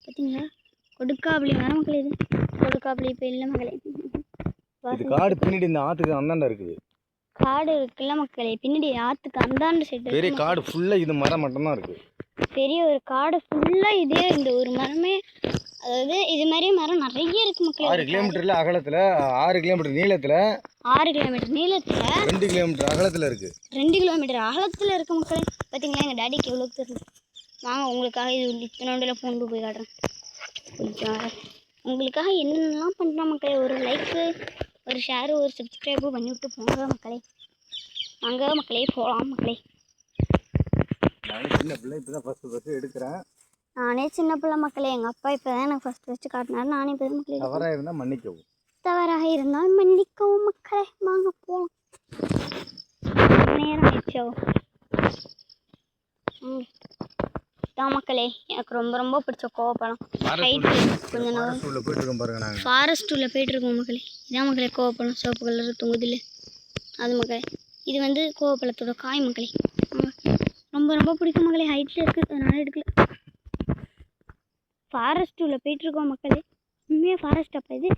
பார்த்தீங்களா? கொடுக்காப்புளி மரம் மக்களே, இது கொடுக்காப்புளி இப்போ இல்லை மக்களே. இது காடு பின்னாடி இந்த ஆற்றுக்கு அந்தாண்ட இருக்குது. காடு இருக்குல்ல மக்களே, பின்னாடி ஆற்றுக்கு அந்தாண்ட சைடு பெரிய காடு ஃபுல்லாக இது மரம் மட்டும்தான் இருக்குது. பெரிய ஒரு காடு ஃபுல்லாக இதே இந்த ஒரு மரமே. அதாவது இது மாதிரி மரம் நிறைய இருக்குது மக்களே. 6 கிலோமீட்டரில் அகலத்தில், 6 கிலோமீட்டர் நீளத்தில், 6 கிலோமீட்டர் நீளத்தில், 2 கிலோமீட்டர் அகலத்தில் இருக்குது. 2 கிலோமீட்டர் அகலத்தில் இருக்குது மக்களே. பார்த்தீங்களா எங்கள் டாடிக்கு எவ்வளோ தெரியும். வாங்க உங்களுக்காக இது இத்தனோண்டில் ஃபோன் போய் காட்டுறேன். கொஞ்சம் உங்களுக்காக என்னென்னலாம் பண்ணுறோம் மக்களே. ஒரு லைக்கு, ஒரு ஷேரு, ஒரு சப்ஸ்கிரைபும் பண்ணி விட்டு போங்க மக்களே. வாங்க மக்களே போகலாம் மக்களே. நானே சின்ன பிள்ளை, இப்போ தான் ஃபஸ்ட்டு எடுக்கிறேன். நானே சின்ன பிள்ளை மக்களே. எங்கள் அப்பா இப்போ தான் எனக்கு ஃபஸ்ட்டு காட்டினார். நானே இப்போ தான் மக்களே. தவறாக இருந்தால் மன்னிக்கவும். தவறாக இருந்தால் மன்னிக்கவும் மக்களே. வாங்க போகலாம். நேரம் ஆயிடுச்சோ. தான் மக்களே எனக்கு ரொம்ப ரொம்ப பிடிச்ச கோவப்பழம். கொஞ்சம் ஃபாரஸ்ட் உள்ள போயிட்டுருக்கோம் மக்களே. இதான் மக்களே கோவப்பழம், சிவப்பு கலர் தொங்குதில்ல அது மக்களே. இது வந்து கோவப்பழத்தோட காய் மக்களே. ரொம்ப ரொம்ப பிடிக்கும் மக்களே. ஹைட்டில் இருக்குது, அதனால எடுக்கல. ஃபாரஸ்ட் உள்ள போயிட்டுருக்கோம் மக்களே. உண்மையாக ஃபாரஸ்ட் அப்போ இது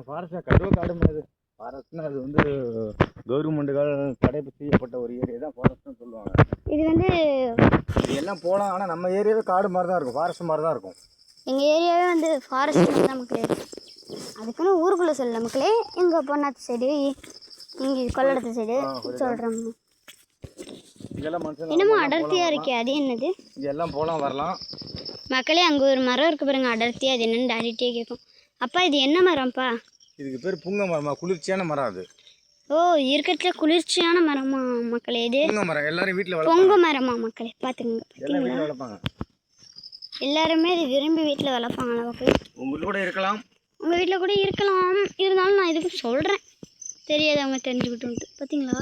ஃபாரஸ்ட்டாக கடுவ காடு மாதிரி. ஃபாரஸ்ட்னா அது வந்து கவர்மெண்ட்டுகள் தடை செய்யப்பட்ட ஒரு ஏரியா தான் ஃபாரஸ்ட்னு சொல்லுவாங்க. இது வந்து இது எல்லாம் போகலாம், ஆனால் நம்ம ஏரியாவே காடு மாதிரி தான் இருக்கும், ஃபாரஸ்ட் மாதிரி தான் இருக்கும். எங்கள் ஏரியாவே வந்து ஃபாரஸ்ட் தான் மக்களே. அதுக்குன்னு ஊருக்குள்ளே சொல்லல மக்களே. எங்கள் பொன்னாத்து சைடு, இங்கே கொள்ளடத்து சைடு சொல்கிறோம். என்னமோ அடர்த்தியாக இருக்கே, அது என்னது? இங்கே எல்லாம் போகலாம் வரலாம் மக்களே. அங்கே ஒரு மரம் இருக்குது பாருங்க அடர்த்தியாக. அது என்னென்னு டாடிட்டே கேட்கும். அப்பா இது என்ன மரம்ப்பா? இதுக்கு பேர் புங்க மரமா, குளிர்ச்சியான மரம் அது. ஓ, இருக்கிறதுல குளிர்ச்சியான மரமா மக்களே இது? புங்க மரம் எல்லாரும் வீட்டில் பொங்க மரமா மக்களே? பார்த்துக்கோங்க. பார்த்தீங்களா? வளர்ப்பாங்க எல்லாருமே இது விரும்பி வீட்டில் வளர்ப்பாங்களா மக்களே? உங்கள் கூட இருக்கலாம், உங்கள் வீட்டில் கூட இருக்கலாம். இருந்தாலும் நான் இதுக்கு சொல்கிறேன், தெரியாதவங்க தெரிஞ்சுக்கிட்டு. பார்த்தீங்களா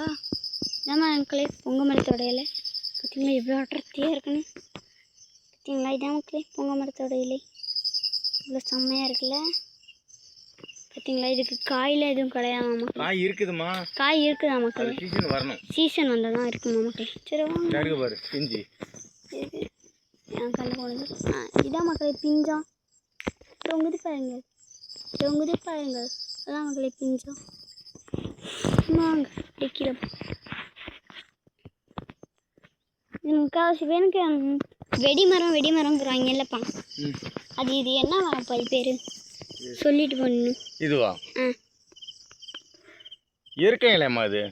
இதான் மக்களே பொங்க மரத்தோட இலை. பார்த்தீங்களா எவ்வளோ அடர்த்தியாக இருக்குன்னு? பார்த்தீங்களா இதான் மக்களே பொங்க மரத்தோட இலை. இவ்வளோ செம்மையாக இருக்குல்ல? பார்த்தீங்களா இதுக்கு காயில் எதுவும் கிடையாதாம்மா? காய் இருக்குதுமா, காய் இருக்குதா மக்களே? சீசன் வரணும், சீசன் வந்தால் தான் இருக்குமா மக்களே? சரி வாங்க பாரு பிஞ்சு இருக்கு. என் கண்ணு போனது இதான் மக்களே பிஞ்சா. தொங்குது பாருங்க, தொங்குது பாருங்க. அதான் மக்களே பிஞ்சா. வாங்க வைக்கிறோம். முக்கால்வாசி பேருக்கு வெடிமரம் வெடிமரங்கிறாங்க இல்லைப்பா. அது இது என்ன மரம்ப்பா? இது பேர் சொல்லிட்டு போகணும். இதுவா? இயற்கை நிலையமா இது?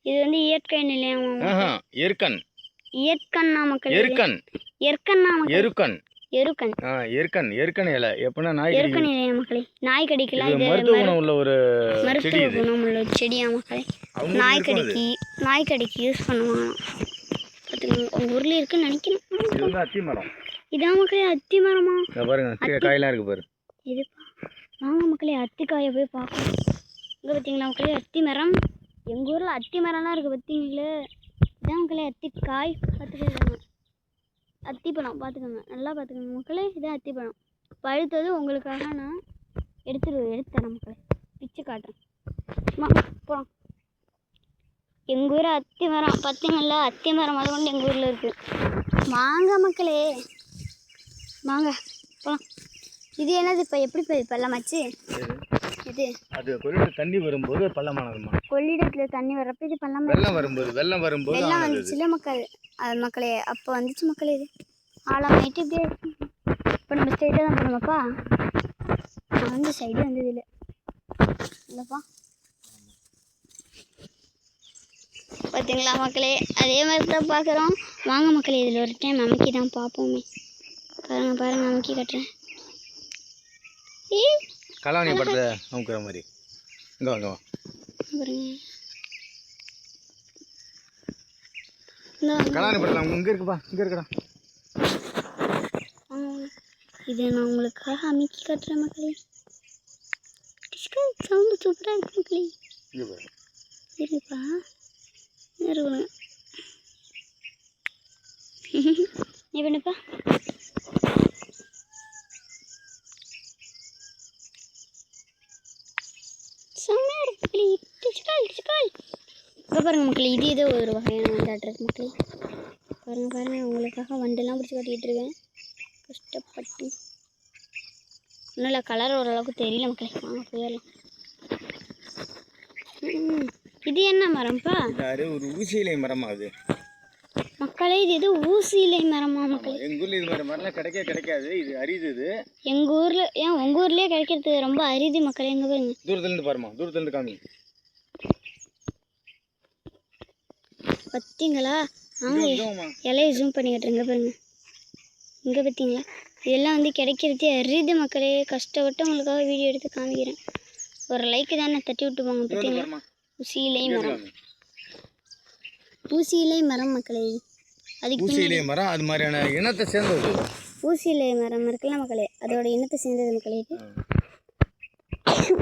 இது வந்து இயற்கை நிலையமா? எருக்கன். இயற்கன்னா மக்கள்? எருக்கன். எருக்கன்னா மக்கள்? எருக்கன். எருக்கன். எருக்கன். எருக்கன் இலை எப்படின்னா நாய் எருக்கன் இலையா மக்களே? நாய் கடிக்கலாம். இது மருத்துவ குணம் உள்ள ஒரு மருத்துவ குணம் உள்ள செடியா மக்களே? நாய் கடிக்கு யூஸ் பண்ணுவாங்க. பார்த்துக்கோங்க, உங்கள் ஊரில் இருக்குன்னு நினைக்கிறேன். இது வந்து அத்தி மரம். இதான் மக்களே அத்தி மரமா? பாருங்க காயெல்லாம் இருக்கு பாரு. இதுப்பா வாங்க மக்களே அத்தி காயை போய் பார்க்கலாம். இங்கே பார்த்தீங்களா மக்களே அத்தி மரம்? எங்கள் ஊரில் அத்தி மரம்லாம் இருக்குது பார்த்தீங்களே. இதான் மக்களே அத்தி காய். பார்த்துக்கோங்க, அத்தி பழம் பார்த்துக்கோங்க, நல்லா பார்த்துக்கோங்க மக்களே. இதான் அத்தி பழம். பழுத்தது உங்களுக்காக நான் எடுத்துறேன் மக்களே, பிச்சு காட்டுறேன். போகலாம். எங்கள் ஊர் அத்தி மரம் பார்த்தீங்களா? அத்தி மரம் அது கொண்டு எங்கள் ஊரில் இருக்குது. வாங்க மக்களே வாங்க போகலாம். இது என்னது இப்போ? எப்படி போய் பள்ளமாச்சு இது? அது கொள்ளிடத்தில் தண்ணி வரும்போது பள்ளமானதுமா. கொள்ளிடத்தில் தண்ணி வர்றப்ப இது பள்ளம். வெள்ளம் வரும்போது வெள்ளம் வந்துச்சுல மக்கள். அது மக்களே அப்போ வந்துச்சு மக்களே. இது ஆழமாயிட்டு இப்படியே இப்போ நம்ம ஸ்ட்ரைட்டாக தான் போனோமாப்பா. அந்த சைடு வந்தது இல்லைப்பா. பார்த்தீங்களா மக்களே? அதே மாதிரி தான் பார்க்குறோம். வாங்க மக்களே இதில் ஒரு டைம் அமுக்கி தான் பார்ப்போமே. பாருங்க அமுக்கி கட்டுறேன். கலாணி படத்தை அமுக்கிற மாதிரி. இங்கே வாங்க பாருங்க, கலாணி படத்தில் இங்கே இருக்குப்பா, இங்கே இருக்குடா. இதை நான் உங்களுக்காக அமுக்கி கட்டுறேன் மக்களே. சவுண்டு சூப்பராக இருக்கு மக்களே. இருக்குப்பா இருக்கணும். எப்படிப்பா செம்மையாக இருக்கு மக்களே. இப்போ பாருங்கள் மக்களே, இது ஏதோ ஒரு வகையான வண்டாட்ருக்கு மக்களே. பாருங்கள் உங்களுக்காக வண்டெல்லாம் பிடிச்சி காட்டிகிட்டு இருக்கேன் கஷ்டப்பட்டு. ஒன்றும் இல்லை, கலர் ஓரளவுக்கு தெரியல மக்களே. வாங்க போயிடலாம். இது என்ன மரம்ப்பா? இது ஒரு ஊசி இலை மரமா அது மக்களே? இது எது ஊசி இலை மரமா மக்களே? எங்கள் ஊரில் இது மாதிரி மரம்லாம் கிடைக்காது. இது அரிது. இது எங்கள் ஊரில் ஏன் உங்கள் ஊர்லேயே கிடைக்கிறது ரொம்ப அரிது மக்களே. எங்கே பாருங்க, தூரத்துலேருந்து பாருமா, தூரத்துலேருந்து காமி. பார்த்தீங்களா? இலையை ஜூம் பண்ணி கட்டுறேங்க பாருங்க. இங்கே பார்த்தீங்களா? இதெல்லாம் வந்து கிடைக்கிறதே அரிது மக்களே. கஷ்டப்பட்டு உங்களுக்காக வீடியோ எடுத்து காமிக்கிறேன். ஒரு லைக்கு தானே தட்டி விட்டு போங்க. பார்த்தீங்களா? ஊசி இலை மரம், ஊசி இலை மரம் மக்களே. அதுக்கு ஊசி இலை மரம் அது மாதிரியான இனத்தை சேர்ந்தது. ஊசி இலை மரம் இருக்குல்ல மக்களே, அதோட இனத்தை சேர்ந்தது மக்களே.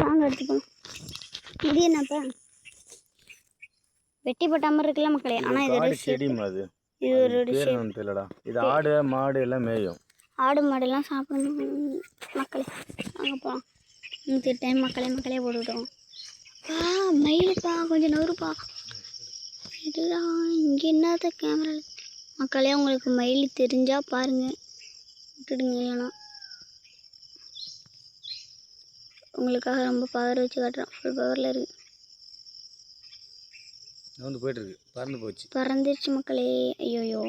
வாங்க எடுத்துப்போம். இது என்னப்பா? வெட்டி போட்ட மாதிரி இருக்குல்ல மக்களே. ஆனால் இது செடிமா, அது இது ஒரு தெரியலடா. இது ஆடு மாடு எல்லாம் மேயும். ஆடு மாடெல்லாம் சாப்பிடணும் மக்களே. வாங்க போகலாம். இந்த டைம் மக்களே போட்டுவிட்டோம். மயிலுப்பா, கொஞ்சம் நூறுப்பா. இதுதான் இங்கே என்னத்த கேமராவில் மக்களே. உங்களுக்கு மயில் தெரிஞ்சால் பாருங்கள், விட்டுடுங்க. இல்லைனா உங்களுக்காக ரொம்ப பவர் வச்சு காட்டுறோம். ஃபுல் பவரில் இருக்குது. வந்து போயிட்டு இருக்கு, பறந்து போச்சு, பறந்துருச்சு மக்களே. ஐயோயோ.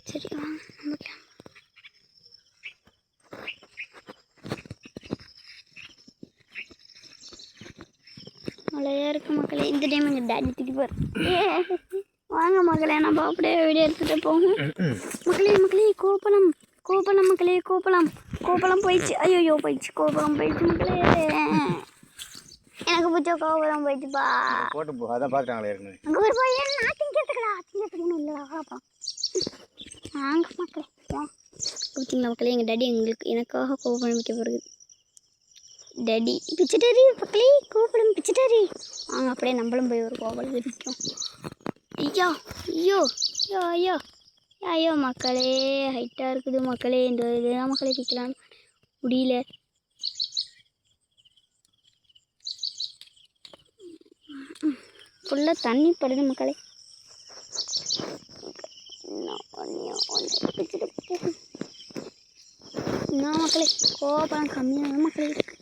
சரி வாங்க நம்ம கேமரா. மழையாக இருக்குது மக்களே. இந்த டைம் எங்கள் டேடி தூக்கி போகிற. வாங்க மக்களே, நம்ம அப்படியே வீடியோ எடுத்துகிட்டு போகும். மக்களே கோபலம் மக்களே. கோபலம் போயிடுச்சு. ஐயோ போயிடுச்சு, கோபலம் போயிடுச்சு மக்களே. எனக்கு பிடிச்ச கோபலம் போயிடுச்சுப்பா. போட்டு போ, அதான் பார்த்துட்டாங்களே ஏற்கனவே. அங்கே ஒரு போய் நான் திங்கிறதுக்கணும் இல்லைடா. வாங்க மக்களே. பார்த்தீங்களா மக்களே, எங்கள் டேடி எனக்காக கோபலம் வைக்க போகிறது. டேடி பிச்சட்டாரி மக்களே, கோபலம் பிச்சட்டாரி. வாங்க அப்படியே நம்மளும் போய் ஒரு கோபலம் வைக்கும். ஐயோ மக்களே, ஹைட்டாக இருக்குது மக்களே. இந்த இதுதான் மக்களே பிக்கலாம் முடியல. ஃபுல்லாக தண்ணி படுது மக்களே. என்ன மக்களே, கோபம் கம்மியாக மக்களே இருக்கு.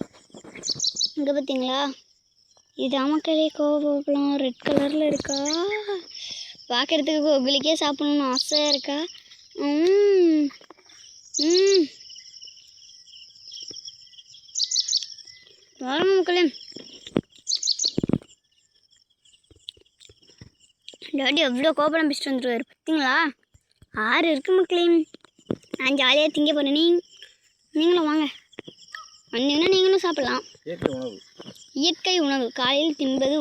இங்கே பார்த்தீங்களா? இதான் மக்களே கோபம். ரெட் கலரில் இருக்கா? பார்க்குறதுக்கு கோகுலிக்கே சாப்பிடணும்னு ஆசையாக இருக்கா? வரும் மக்களே. டாடி எவ்வளோ கோபம் பிடிச்சிட்டு வந்துடுவார் பார்த்தீங்களா? 6 இருக்குது மக்களே. நான் ஜாலியாக திங்க போகிறேன். நீங்களும் வாங்க, வந்தீங்கன்னா நீங்களும் சாப்பிடலாம். இயற்கை உணவு காலையில் தின்பது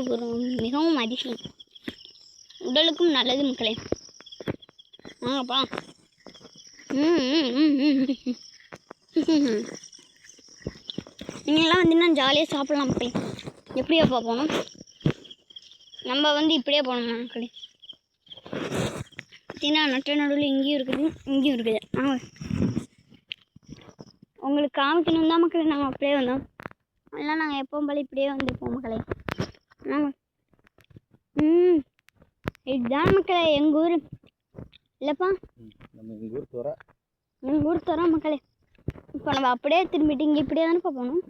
மிகவும் அதிசயம், உடலுக்கும் நல்லது மக்களே. வாங்கப்பா. நீங்களாம் வந்தீங்கன்னா ஜாலியாக சாப்பிடலாம் மக்களே. எப்படியாப்பா போகணும்? நம்ம வந்து இப்படியே போகணுமா மக்களே? பார்த்தீங்கன்னா நட்ட நடுவில் இங்கேயும் இருக்குது. உங்களுக்கு காமிக்கணும் தான் மக்களே நாங்கள் அப்படியே வந்தோம். அதெல்லாம் நாங்கள் எப்பவும் போல இப்படியே வந்துருப்போம் மக்களே. இதுதான் மக்களே எங்கள் ஊர் இல்லைப்பா, எங்கள் ஊர் துறை மக்களே. இப்போ நம்ம அப்படியே திரும்பிட்டு இங்கே இப்படியே தானேப்பா போகணும்.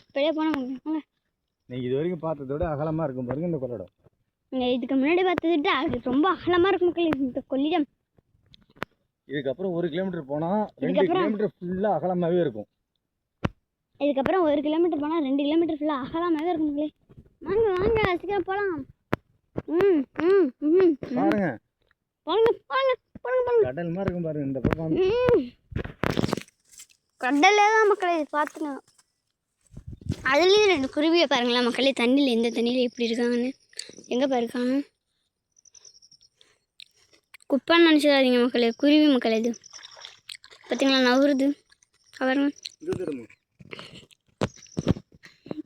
இப்படியே போனோம். நீங்கள் இது வரைக்கும் பார்த்ததை விட அகலமாக இருக்கும் பாருங்க இந்த கொள்ளிடம். நீங்கள் இதுக்கு முன்னாடி பார்த்ததுட்டு அது ரொம்ப அகலமாக இருக்கும் மக்களே இந்த கொள்ளிடம். இதுக்கப்புறம் 1 கிலோமீட்டர் போனால் 2 கிலோமீட்டர் ஃபுல்லாக அகலமாகவே இருக்கும். இதுக்கப்புறம் 1 கிலோமீட்டர் போனால் 2 கிலோமீட்டர் ஃபுல்லாக அகலமாகவே இருக்கும் மக்களே. வாங்க சீக்கிரம் போகலாம். பாருங்க கடல் மாதிரி இருக்கும் பாருங்க இந்த பக்கம். கடலே தான் மக்களே பார்த்துங்க. அதுலேயும் 2 குருவியை பாருங்களா மக்களே. தண்ணியில் எந்த தண்ணியில் எப்படி இருக்காங்கன்னு. எங்கே பாருக்காங்க? குப்பைன்னு நினச்சிடாதீங்க மக்களே, குருவி மக்களே. இது பார்த்தீங்களா நவுறுது பாருங்க.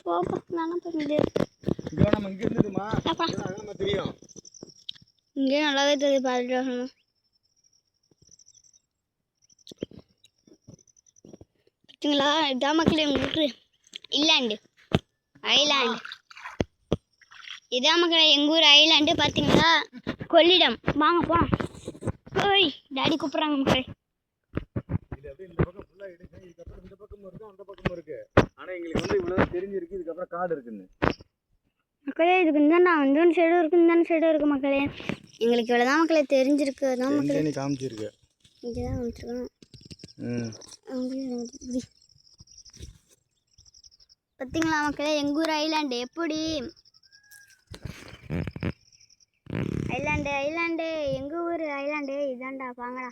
போப்பா நானும் இங்கே நல்லாவே தெரியுது பார்த்துட்டு வரணும். பார்த்தீங்களா இதான் மக்களே உங்களுக்கு ஐலாண்டு. இதான் மக்களே எங்கள் ஊர் ஐலாண்டு. பார்த்தீங்களா கொள்ளிடம். வாங்க போகலாம். ஓய் டாடி கூப்பிட்றாங்க மக்களே. ஃபுல்லா எடுக்கும். இதுக்கப்புறம் இந்த பக்கமும் இருக்கு அந்த பக்கமும் இருக்கு. ஆனா எங்களுக்கு வந்து இவ்வளவுதான் தெரிஞ்சிருக்கு. இதுக்கப்புறம் காடு இருக்குன்னு. மக்களே இதுக்கு இந்தாண்டா இந்த சைடும் இருக்குது இந்த சைடும் இருக்குது மக்களே. எங்களுக்கு இவ்வளோதான் மக்களே தெரிஞ்சிருக்கு. அதான் மக்களே நீ காமிச்சிருக்க. இங்கே தான் காமிச்சிருக்கேன். பார்த்தீங்களா மக்களே எங்கள் ஊர் ஐலாண்டு எப்படி? ஐலாண்டு எங்கள் ஊர் ஐலாண்டு இதாண்டா பாங்கடா.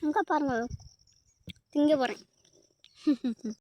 அங்கே பாருங்க திங்க போகிறேன்.